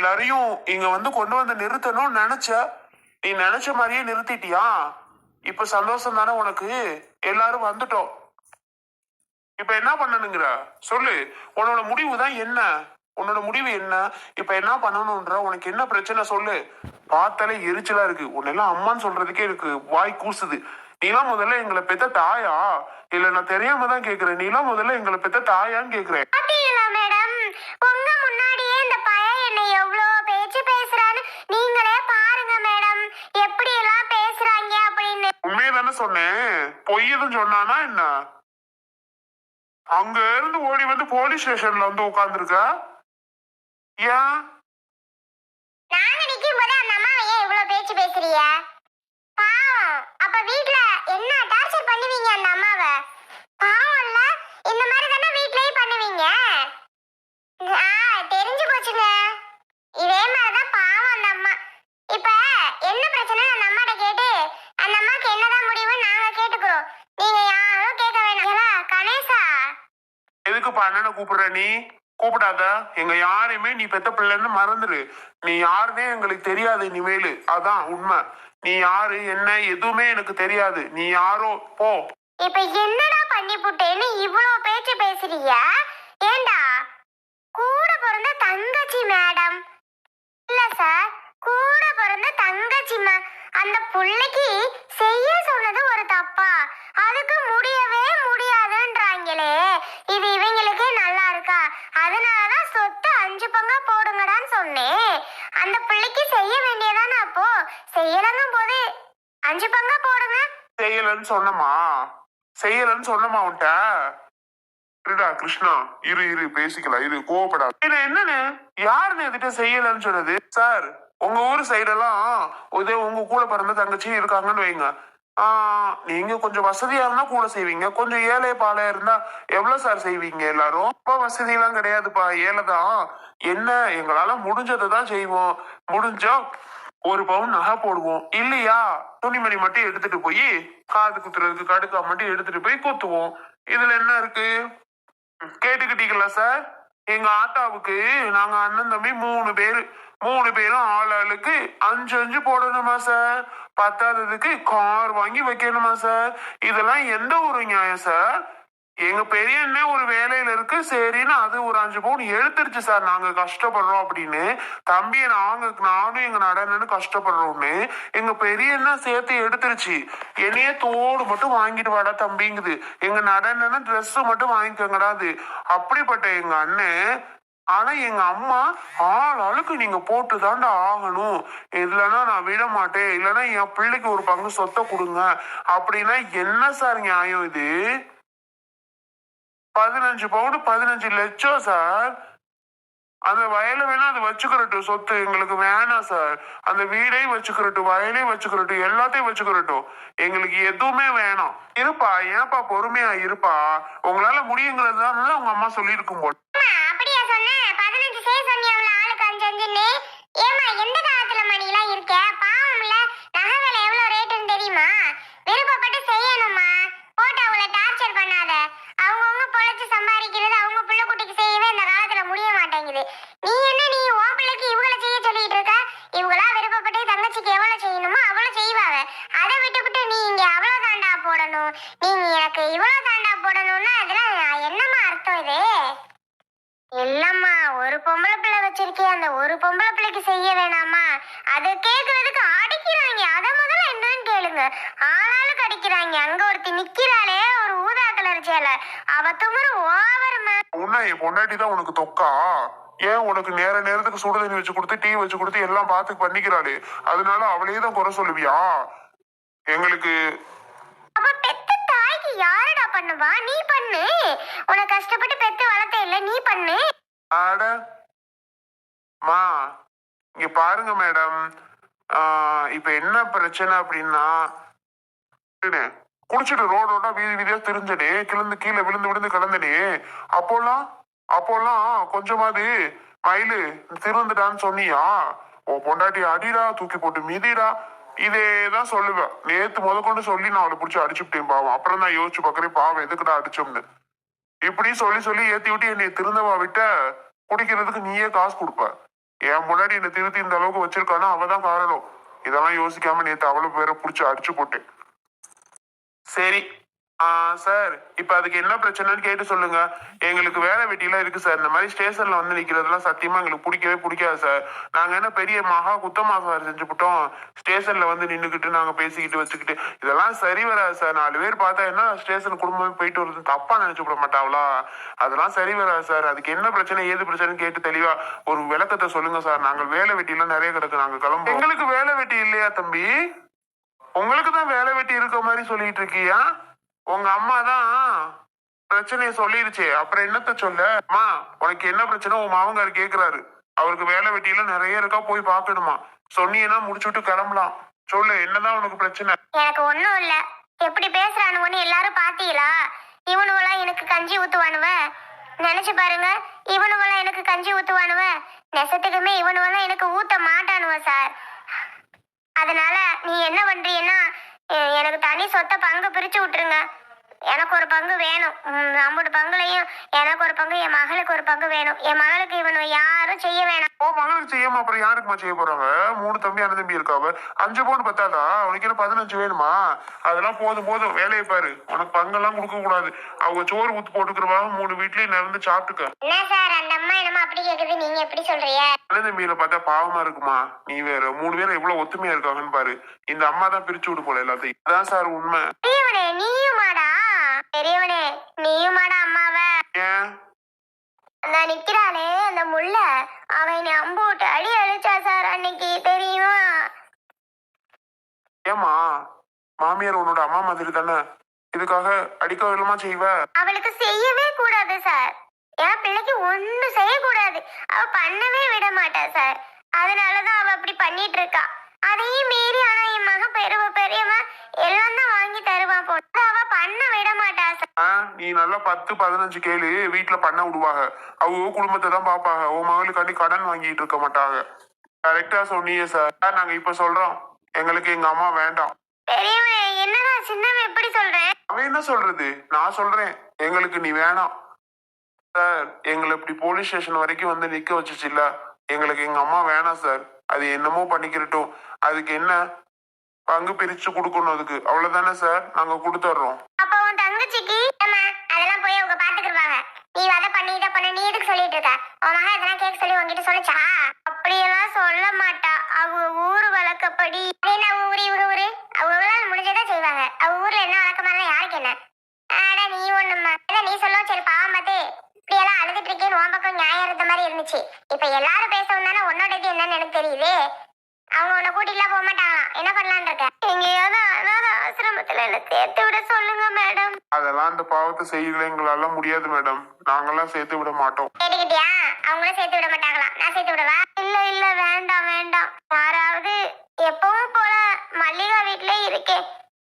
எல்லாரையும் இங்க வந்து கொண்டு வந்து நிறுத்தணும்னு நினைச்ச. நீ நினைச்ச மாதிரியே நிறுத்திட்டியா? இப்ப சந்தோஷம் தானே உனக்கு? எல்லாரும் வந்துட்டோம். இப்ப என்ன பண்ணணுங்கிற சொல்லு. உன்னோட முடிவு தான் என்ன? உன்னோட முடிவு என்ன? இப்ப என்ன பண்ணணும்ன்ற உனக்கு என்ன பிரச்சனை சொல்லு. பார்த்தாலே எரிச்சலா இருக்கு. உன்னெல்லாம் அம்மான்னு சொல்றதுக்கே எனக்கு வாய் கூசுது. நீலாம் முதல்ல எங்களை பெத்த தாயா? இல்ல நான் தெரியாம தான் கேக்குறேன். நீலாம் முதல்ல எங்களை பெத்த தாயான்னு கேக்குறேன். மேடம், உங்க முன்னாடியே இந்த பையன் என்ன எவ்வளவு பேச்சு பேசுறான்னு நீங்களே பாருங்க மேடம். எப்படி எல்லாம் பேசுறாங்க அப்படின்னு. உண்மையை தானே சொன்னேன். பொய் எதுவும் சொன்னானா என்ன? அங்க இருந்து ஓடி வந்து போலீஸ் ஸ்டேஷன்ல வந்து உட்கார்ந்துருக்க. ஏன் நாங்க நிக்கும் போது அந்த அம்மா ஏன் இவ்வளவு பேச்சு பேசுறீங்க? பாவம். அப்ப வீட்ல என்ன டார்ச்சர் பண்ணுவீங்க அந்த அம்மாவை? பாவம் இல்ல? இந்த மாதிரி தானே வீட்லயும் பண்ணுவீங்க. தெரிஞ்சு போச்சுங்க. இதே மாதிரிதான் பாவம் அந்த அம்மா. இப்ப என்ன பிரச்சனை அந்த அம்மாட்ட கேட்டு அந்த அம்மாக்கு என்னதான் முடிவு நாங்க கேட்டுக்கிறோம். நீங்க யாரும் கேட்க வேணாம். கணேசா, எதுக்கு அண்ணனை கூப்பிடுற? நீ கூப்பிடாத. எங்க யாரையுமே நீ பெத்த பிள்ளைன்னு மறந்துரு. நீ யாருன்னே எங்களுக்கு தெரியாது இனிமேலு. அதான் உண்மை. நீ யாரு என்ன எதுவுமே எனக்கு தெரியாது. நீ யாரோ போ. இப்ப என்னடா பண்ணி புட்டேன்னு இவ்வளவு பேச்சு பேசுறீங்க? ஏண்டா கூட பிறந்த தங்கச்சி மேடம். இல்ல சார், கூட பிறந்த தங்கச்சிமா. அந்த புள்ளைக்கு செய்ய சொன்னது ஒரு தப்பா? அதுக்கு முடியவே முடியாதுன்றாங்களே. இது இவங்களுக்கே நல்லா இருக்கா? அதனாலதான் சொத்து 5 பங்கா போடுங்கடான்னு சொன்னேன். அந்த பிள்ளைக்கு செய்ய வேண்டியதானே? அப்போ செய்யலங்கும் போது 5 பங்கா போடுங்க. செய்யலன்னு சொன்னமா? செய்யலன்னு சொன்னமா உன்ட்ட? இருடா கிருஷ்ணா, இரு இரு பேசிக்கலாம். இரு, கோவப்படாது. என்னன்னு யாருன்னு எதுட்ட செய்யலன்னு சொன்னது? சார், உங்க ஊர் சைடெல்லாம் இதே உங்க கூட பிறந்த தங்கச்சி இருக்காங்கன்னு வைங்க. நீங்க கொஞ்சம் வசதியா இருந்தா கூட செய்வீங்க. கொஞ்சம் ஏழை பாலையா இருந்தா எவ்வளவு சார் செய்வீங்க? எல்லாரும் ரொம்ப வசதி எல்லாம் கிடையாதுப்பா, ஏழைதான். என்ன எங்களால முடிஞ்சதை தான் செய்வோம். முடிஞ்சா 1 பவுன் நகை போடுவோம். இல்லையா துணிமணி மட்டும் எடுத்துட்டு போய் காது குத்துறதுக்கு கடுக்கா மட்டும் எடுத்துட்டு போய் குத்துவோம். இதுல என்ன இருக்கு? கேட்டுக்கிட்டீங்களா சார்? எங்க ஆத்தாவுக்கு நாங்க அண்ணன் தம்பி 3 பேரு. 3 பேரும் ஆளாளுக்கு 5 போடணுமா சார்? பத்தாததுக்கு கார் வாங்கி வைக்கணுமா சார்? இதெல்லாம் எந்த ஒரு நியாயம் சார்? எங்க பெரிய அண்ணன் ஒரு வேலையில இருக்கு, சரின்னு அது ஒரு 5 பவுன் எடுத்துருச்சு சார். நாங்க கஷ்டப்படுறோம் அப்படின்னு. தம்பியை நானும் எங்க நடனன்னு கஷ்டப்படுறோம்னு எங்க பெரிய அண்ணன் சேர்த்து எடுத்துருச்சு. என்னையே தோடு மட்டும் வாங்கிட்டு வாடா தம்பிங்குது. எங்க நடனன்னு ட்ரெஸ் மட்டும் வாங்கிக்கோங்கடா. அது அப்படிப்பட்ட எங்க அண்ணன். ஆனா எங்க அம்மா ஆளுக்கு நீங்க போட்டு தாண்டா ஆகணும், இல்லைன்னா நான் விட மாட்டேன், இல்லைன்னா என் பிள்ளைக்கு ஒரு பங்கு சொத்தை கொடுங்க அப்படின்னா என்ன சார் நியாயம் இது? 15 பவுன் 15 லட்சம் சார். அந்த வயலை வேணா அது வச்சுக்கிறட்டும், சொத்து எங்களுக்கு வேணாம் சார். அந்த வீடையும் வச்சுக்கிறட்டும், வயலையும் வச்சுக்கிறட்டும், எல்லாத்தையும் வச்சுக்கிறட்டும், எங்களுக்கு எதுவுமே வேணாம். இருப்பா, ஏன்பா பொறுமையா இருப்பா. உங்களால முடியுங்கிறதுனால உங்க அம்மா சொல்லியிருக்கும் போது. அப்படியா சொன்ன? 15 சே சொன்னியாம்ல, ஆளுக்கு 5 ஏமா எந்த காலத்துல மணிலாம் இருக்க? பாவம்ல, நகை விலை எவ்வளவு ரேட்டுன்னு தெரியுமா? விருப்பப்பட்டு செய்யணுமா? போட்டு அவங்கள டார்ச்சர் பண்ணாத. அவங்கவுங்க பொழைச்சு சம்பாதிக்கிறது அவங்க பிள்ளை குட்டிக்கு செய்யவே இந்த காலத்துல முடிய மாட்டேங்குது. நீ உன் பிள்ளைக்கு இவங்கள செய்ய சொல்லிட்டு இருக்க? இவங்களா விருப்பப்பட்டு தங்கச்சிக்கு எவ்வளவு செய்யணுமோ அவ்வளவு செய்வாங்க. அதை விட்டுவிட்டு நீ இங்க அவ்வளவு தாண்டா போடணும், நீங்க எனக்கு இவ்வளவு தாண்டா போடணும்னா அதெல்லாம் என்னமா அர்த்தம் இது? இல்லம்மா, ஒரு பொம்பளை பிள்ளை வச்சிருக்கேன், அந்த ஒரு பொம்பளை பிள்ளைக்கு செய்ய வேணாமா? அது கேக்குறதுக்கு அடிக்கிறாங்க. அதை முதல்ல என்னன்னு கேளுங்க. ஆளாளுக்கு அடிக்கிறாங்க. அங்க ஒருத்தி நிக்கிறாளே, ஒரு ஊதா கலர் சேலை, அவ துமுறு ஓவருமா. உன்ன என் பொண்டாட்டி தான் உனக்கு தொக்கா? ஏன் உனக்கு நேரத்துக்கு சுடு தண்ணி வச்சு கொடுத்து டீ வச்சு கொடுத்து எல்லாம் பார்த்து பண்ணிக்கிறாளே, அதனால அவளையே தான் குறை சொல்லுவியா? எங்களுக்கு அப்ப பெத்த தாய்க்கு யாரடா பண்ணுவா? நீ பண்ணு. உனக்கு கஷ்டப்பட்டு பெத்து வளர்த்த இல்ல, நீ பண்ணு. ஆட மா, இங்க பாருங்க மேடம். இப்ப என்ன பிரச்சனை அப்படின்னா, குடிச்சிட்டு ரோடோட வீதி வீதியா தெரிஞ்சனே, கீழே விழுந்து விழுந்து கிடந்தனே. அப்போல்லாம் கொஞ்சமாவது மயிலு திருந்துடான்னு சொன்னியா? உன் பொண்டாட்டி அடிடா, தூக்கி போட்டு மிதிடா, இதேதான் சொல்லுவேன். நேத்து கொண்டு சொல்லி நான் அவளை பிடிச்சி அடிச்சுட்டேன் பாவம். அப்புறம் தான் யோசிச்சு பாக்குறேன், பாவம் எதுக்குடா அடிச்சோம்னு. இப்படி சொல்லி ஏத்தி விட்டு என்னை திருந்தவா விட்ட. குடிக்கிறதுக்கு நீயே காசு கொடுப்ப. என் முன்னாடி என்னை திருத்தி இந்த அளவுக்கு வச்சிருக்கானா அவதான் காரணம். இதெல்லாம் யோசிக்காம நேத்து அவ்வளவு பேரை புடிச்சு அடிச்சு போட்டேன். சரி. சார் இப்ப அதுக்கு என்ன பிரச்சனைன்னு கேட்டு சொல்லுங்க. எங்களுக்கு வேலை வெட்டியெல்லாம் இருக்கு சார். இந்த மாதிரி ஸ்டேஷன்ல வந்து நிக்கிறதெல்லாம் சத்தியமா எங்களுக்கு பிடிக்கவே பிடிக்காது சார். நாங்க என்ன பெரிய மகா குத்தமா சார் செஞ்சுவிட்டோம். ஸ்டேஷன்ல வந்து நின்னுக்கிட்டு நாங்க பேசிக்கிட்டு வச்சுக்கிட்டு இதெல்லாம் சரி வராது சார். 4 பேர் பார்த்தா என்ன ஸ்டேஷன் குடும்பமே போயிட்டு வருது தப்பா நினைச்சு விட மாட்டாங்களா? அதெல்லாம் சரி வராது சார். அதுக்கு என்ன பிரச்சனை ஏது பிரச்சனைன்னு கேட்டு தெளிவா ஒரு விளக்கத்தை சொல்லுங்க சார். நாங்கள் வேலை வெட்டியெல்லாம் நிறைய கிடக்கு, நாங்க கிளம்புறோம். எங்களுக்கு வேலை வெட்டி இல்லையா தம்பி? உங்களுக்கு தான் வேலை வெட்டி இருக்க மாதிரி சொல்லிட்டு இருக்கியா? உங்க அம்மா தான் பிரச்சனைய சொல்லிருச்சே, அப்புறம் என்னத்த சொல்ல? அம்மா உனக்கு என்ன பிரச்சனை உன் மாமங்காரு கேக்குறாரு. அவருக்கு வேலை வெட்டியில நிறைய இருக்கா, போய் பாக்கணுமா? சொன்னீங்கன்னா முடிச்சுட்டு கிளம்பலாம். சொல்லு, என்னதான் உனக்கு பிரச்சனை? எனக்கு ஒண்ணும் இல்ல. எப்படி பேசுறானுவன்னு எல்லாரும் பாத்தீங்களா? இவனுவெல்லாம் எனக்கு கஞ்சி ஊத்துவானுவ. நினைச்சு பாருங்க, இவனுவெல்லாம் எனக்கு கஞ்சி ஊத்துவானுவ. நெசத்துக்குமே இவனுவெல்லாம் எனக்கு ஊத்த மாட்டானுவ சார். அதனால நீ என்ன பண்றீன்னா, எனக்கு தனி சொத்தை பங்கு பிரிச்சு விட்டுருங்க. எனக்கு ஒரு பங்கு வேணும். 50 பங்குலையும் எனக்கு ஒரு பங்கு, என் மகளுக்கு ஒரு பங்கு வேணும். என் மகளுக்கு இவனு யாரும் செய்ய வேணாம். ஓ மகளுக்கு செய்யாம அப்புறம் யாருக்குமா செய்ய போறாங்க? 3 தம்பி அண்ணன் தம்பி இருக்காவ. 5 பவுன் பத்தாதா? உனக்கு என்ன 15 வேணுமா? அதெல்லாம் போதும் போதும், வேலையை பாரு. உனக்கு பங்கெல்லாம் கொடுக்க கூடாது. அவங்க சோறு ஊத்து போட்டுக்கிறவாங்க, 3 வீட்லயும் நடந்து சாப்பிட்டுக்க. என்ன சார் அந்த அம்மா என்னமா அப்படி கேக்குது, நீங்க எப்படி சொல்றீங்க? அண்ணன் தம்பியில பார்த்தா பாவமா இருக்குமா? நீ வேற 3 பேரும் எவ்வளவு ஒத்துமையா இருக்காங்கன்னு பாரு. இந்த அம்மா தான் பிரிச்சு விடு போல எல்லாத்தையும். அதான் சார் உண்மை. பெரியவனே நீயுமாடா? பெரியவனே நீயுமாடா அம்மாவ? ஏன் நான் நிக்கிறானே அந்த முள்ள, அவன் என்னை அம்போட்டு அடி அடிச்சா சார் அன்னைக்கு, தெரியுமா? ஏமா மாமியார் உன்னோட அம்மா மாதிரி தானே, இதுக்காக அடிக்க விடமா செய்வ? அவளுக்கு செய்யவே கூடாது சார். என் பிள்ளைக்கு ஒண்ணும் செய்யக்கூடாது. அவ பண்ணவே விட மாட்டா சார். அதனாலதான் அவ அப்படி பண்ணிட்டு இருக்கா. அதையும் மீறி ஆனா என் மக பெரியவன் எல்லாம் தான் வாங்கி தருவான் போட்டு அவ பண்ண விட மாட்டா சார். நீ நல்லா 10 15 கேளு, வீட்டுல பண்ண விடுவாங்க. அவங்க குடும்பத்தை தான் பாப்பாங்க. உன் மகளுக்காண்டி கடன் வாங்கிட்டு இருக்க மாட்டாங்க. கரெக்டா சொன்னீங்க சார். நாங்க இப்ப சொல்றோம், எங்களுக்கு எங்க அம்மா வேண்டாம். பெரியவனே என்னடா சின்னவன் எப்படி சொல்றேன்? அவன் என்ன சொல்றது? நான் சொல்றேன், எங்களுக்கு நீ வேணாம் சார். எங்களை இப்படி போலீஸ் ஸ்டேஷன் வரைக்கும் வந்து நிக்க வச்சுச்சு இல்ல, எங்களுக்கு எங்க அம்மா வேணாம் சார். அது என்னமோ பண்ணிக்கிறட்டும். அதுக்கு என்ன பங்கு பிரிச்சு கொடுக்கணும், அதுக்கு அவ்வளவுதானே சார். நாங்க கொடுத்துட்றோம். அப்ப உன் தங்கச்சிக்கு அதெல்லாம் போய் அவங்க பாத்துக்கிடுவாங்க. நீ அதை பண்ணி இதை பண்ண நீ எதுக்கு சொல்லிட்டு இருக்க? உன் மகன் அதெல்லாம் கேட்க சொல்லி உங்ககிட்ட சொல்லிச்சா? அப்படியெல்லாம் சொல்ல மாட்டா. அவங்க ஊரு வழக்கப்படி என்ன ஊரு இவங்க ஊரு அவங்களால முடிஞ்சதா செய்வாங்க. அவங்க ஊர்ல என்ன வழக்கமா இருந்தா யாருக்கு என்ன? ஆடா நீ ஒண்ணுமா இல்ல, நீ சொல்ல சரி பாவம் பார்த்து இப்படியெல்லாம் அழுதுட்டு இருக்கேன்னு உன் பக்கம் நியாயம் இருந்த மாதிரி இருந்துச்சு. இப்ப எல்லாரும் பேசவும் தானே உன்னோட இது என்னன்னு எனக்கு தெரியுது. அவங்க உன்னை கூட்டிட்டுலாம் போக மாட்டாங்களாம். என்ன பண்ணலான் இருக்க? எங்கேயாவது அனாத ஆசிரமத்துல என்ன சேர்த்து விட சொல்லுங்க மேடம். அதெல்லாம் அந்த பாவத்தை செய்யல எங்களால முடியாது மேடம். நாங்கெல்லாம் சேர்த்து விட மாட்டோம். கேட்டுக்கிட்டியா? அவங்களும் சேர்த்து விட மாட்டாங்களாம். நான் சேர்த்து விடவா? இல்ல வேண்டாம் வேண்டாம். யாராவது எப்பவும் போல மல்லிகா வீட்லயே இருக்கேன்.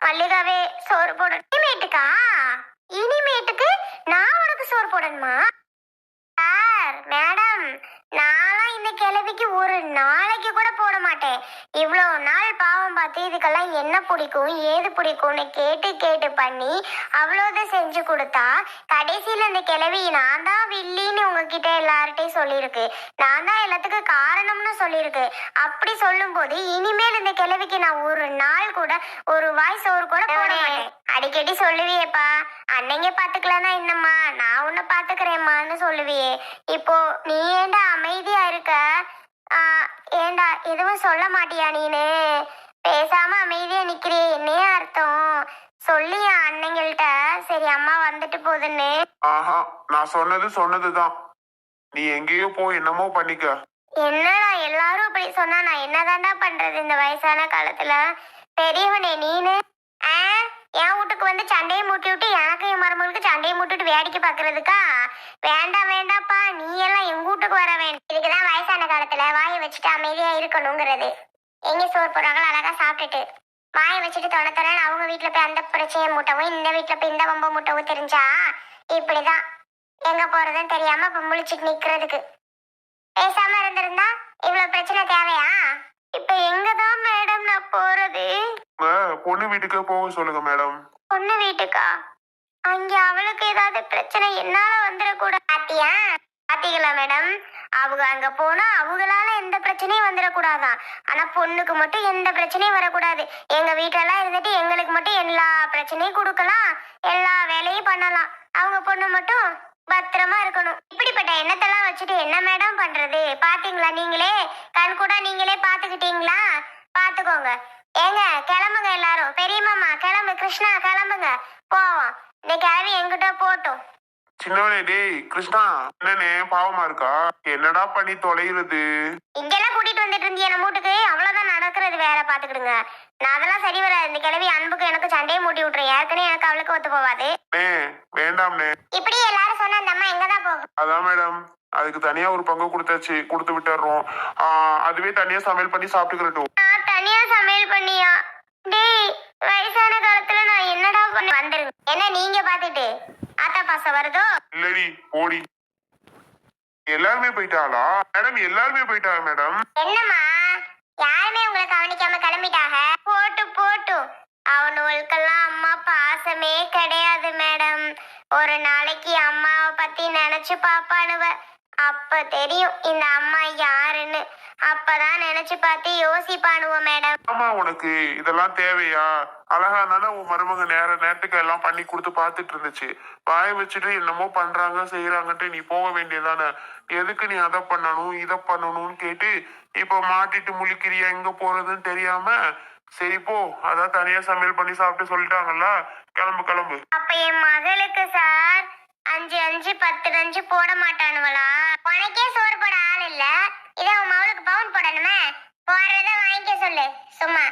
மல்லிகாவே சோறு போட. இனிமேட்டுக்கு நான் உனக்கு சோறு போடணுமா? சார் மேடம், நான்லாம் இந்த கிழவிக்கு ஒரு நாளைக்கு கூட போட மாட்டேன். இவ்வளவு நாள் பாவம் பார்த்து இதுக்கெல்லாம் என்ன பிடிக்கும் ஏது பிடிக்கும்னு கேட்டு கேட்டு பண்ணி அவ்வளோதான் செஞ்சு கொடுத்தா கடைசியில் இந்த கிழவி நான் தான் வில்லின்னு உங்ககிட்ட எல்லார்ட்டையும் சொல்லியிருக்கு. நான் தான் எல்லாத்துக்கும் காரணம்னு சொல்லியிருக்கு. அப்படி சொல்லும் போது இனிமேல் இந்த கிழவிக்கு நான் ஒரு நாள் கூட ஒரு வாய் சோறு கூட போட மாட்டேன். அடிக்கடி சொல்லுவியேப்பா, அன்னைங்க பாத்துக்கலன்னா என்னம்மா நான் உன்னை பாத்துக்கிறேம்மான்னு சொல்லுவியே. இப்போ நீ ஏண்டா அமைதியா இருக்க? ஏண்டா எதுவும் சொல்ல மாட்டியா? நீனு பேசாம அமைதியா நிக்கிறியே, என்னைய அர்த்தம் சொல்லியா அன்னைங்கள்ட்ட? சரி அம்மா வந்துட்டு போகுதுன்னு. ஆஹா, நான் சொன்னதுதான். நீ எங்கேயோ போய் என்னமோ பண்ணிக்க. என்னடா எல்லாரும் இப்படி சொன்னா நான் என்னதாண்டா பண்றது இந்த வயசான காலத்துல? பெரியவனே நீனு என் வீட்டுக்கு வந்து சண்டையை மூட்டி விட்டு எனக்கு என் மருமகளுக்கு சண்டையை மூட்டிட்டு வேடிக்கை பாக்குறதுக்கா? வேண்டாப்பா, நீ எல்லாம் எங்க வீட்டுக்கு வர வேண்டாம். இதுக்குதான் வயசான காலத்துல வாயை வச்சுட்டு அமைதியா இருக்கணுங்கிறது. எங்க சோறு போடுறாங்களோ அழகா சாப்பிட்டுட்டு வாயை வச்சுட்டு தொடத்தரன்னு அவங்க வீட்டுல போய் அந்த பிரச்சனையை மூட்டவும் இந்த வீட்டுல போய் இந்த வம்ப மூட்டவும் தெரிஞ்சா இப்படிதான் எங்க போறதுன்னு தெரியாம இப்ப முழிச்சுட்டு நிக்கிறதுக்கு. பேசாம இருந்திருந்தா இவ்வளவு பிரச்சனை தேவையா? இப்ப எங்கதான் மேடம் நான் போறது? பொண்ணு வீட்டுக்கு போக சொல்லுங்க மேடம். பொண்ணு வீட்டுக்கா? அங்க அவளுக்கு ஏதாவது பிரச்சனை என்னால வந்துடக்கூட. பாத்தீங்களா மேடம், அவங்க அங்க போனா அவங்களால எந்த பிரச்சனையும் வந்துடக்கூடாதான். ஆனா பொண்ணுக்கு மட்டும் எந்த பிரச்சனையும் வரக்கூடாது. எங்க வீட்டெல்லாம் இருந்துட்டு எங்களுக்கு மட்டும் எல்லா பிரச்சனையும் கொடுக்கலாம், எல்லா வேலையும் பண்ணலாம். அவங்க பொண்ணு மட்டும் பத்திரமா இருக்கணும். இப்படிப்பட்ட எண்ணத்தெல்லாம் வச்சுட்டு என்ன மேடம் பண்றது? பாத்தீங்களா நீங்களே, கண் கூட நீங்களே பாத்துக்கிட்டீங்களா? பாத்துக்கோங்க. ஏங்க கிளம்புங்க எல்லாரும். பெரியம்மா கிளம்பு, கிருஷ்ணா கிளம்புங்க, போவோம். இந்த கிளவி எங்கிட்ட போட்டும். சின்னவனே டேய் கிருஷ்ணா, என்னனே பாவமா இருக்கா? என்னடா பண்ணி தொலைகிறது? இங்கெல்லாம் கூட்டிட்டு வந்துட்டு இருந்தீங்க நம்ம வீட்டுக்கு, அவ்வளவுதான் நடக்கிறது. வேற பாத்துக்கிடுங்க. நான் அதெல்லாம் சரி வராது. இந்த கிழவி அன்புக்கு எனக்கு சண்டையை மூட்டி விட்டுறேன். ஏற்கனவே எனக்கு அவளுக்கு ஒத்து போவாது. வேண்டாம்னே. இப்படி எல்லாரும் சொன்னா அந்த அம்மா எங்கதான் போகும்? அதான் மேடம், அதுக்கு தனியா ஒரு பங்கு கொடுத்தாச்சு, கொடுத்து விட்டுறோம். அதுவே தனியா சமையல் பண்ணி சாப்பிட்டுக்கிறட்டும். நான் தனியா சமையல் பண்ணியா? டேய் வயசான காலத்துல நான் என்னடா பண்ண? வந்துருங்க. என்ன நீங்க பாத்துட்டு ஆத்தா பாசம் வருதோ? இல்லடி ஓடி. எல்லாருமே போயிட்டாளா மேடம்? எல்லாருமே போயிட்டாங்க மேடம். என்னம்மா யாருமே உங்களை கவனிக்காம கிளம்பிட்டாக? போட்டு போட்டு அவனுங்களுக்கெல்லாம் அம்மா பாசமே கிடையாது மேடம். ஒரு நாளைக்கு அம்மாவை பத்தி நினைச்சு பாப்பானுவ. அப்ப தெரியும் இந்த அம்மா யாருன்னு. அப்பதான் நினைச்சு பார்த்து யோசிப்பானுவோம் மேடம். ஆமா, உனக்கு இதெல்லாம் தேவையா? அழகானால உன் மருமக நேரத்துக்கு எல்லாம் பண்ணி கொடுத்து பாத்துட்டு இருந்துச்சு. வாய வச்சுட்டு என்னமோ பண்றாங்க செய்யறாங்கன்ட்டு நீ போக வேண்டியதானே. எதுக்கு நீ அதை பண்ணணும் இதை பண்ணணும்னு கேட்டு இப்ப மாட்டிட்டு முழிக்கிறியா? எங்க போறதுன்னு தெரியாம. சரி போ, அதான் தனியா சமையல் பண்ணி சாப்பிட்டு சொல்லிட்டாங்கல்ல, கிளம்பு கிளம்பு. அப்ப என் மகளுக்கு சார் 5 5 10 5 போட மாட்டானுவலா? உனக்கே சோறு போட ஆள் இல்ல, இதை உன் மகளுக்கு பவுன் போடணுமே. போறத வாங்கிக்க சொல்லு சும்மா.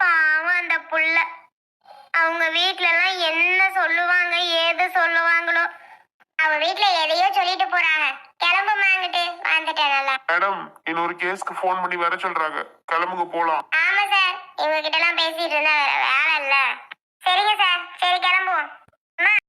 பாவம் அந்த புள்ள. அவங்க வீட்ல எல்லாம் என்ன சொல்லுவாங்க ஏது சொல்லுவாங்களோ. அவ வீட்ல எதையோ சொல்லிட்டு போறாங்க. கிளம்புமாங்கிட்டு வந்துட்டேன். நல்லா மேடம், இன்னொரு கேஸ்க்கு போன் பண்ணி வர சொல்றாங்க, கிளம்புங்க போலாம். ஆமா சார், இவங்க கிட்ட எல்லாம் பேசிட்டு இருந்தா வேற வேலை இல்ல. சரிங்க சார், சரி கிளம்புவோம்.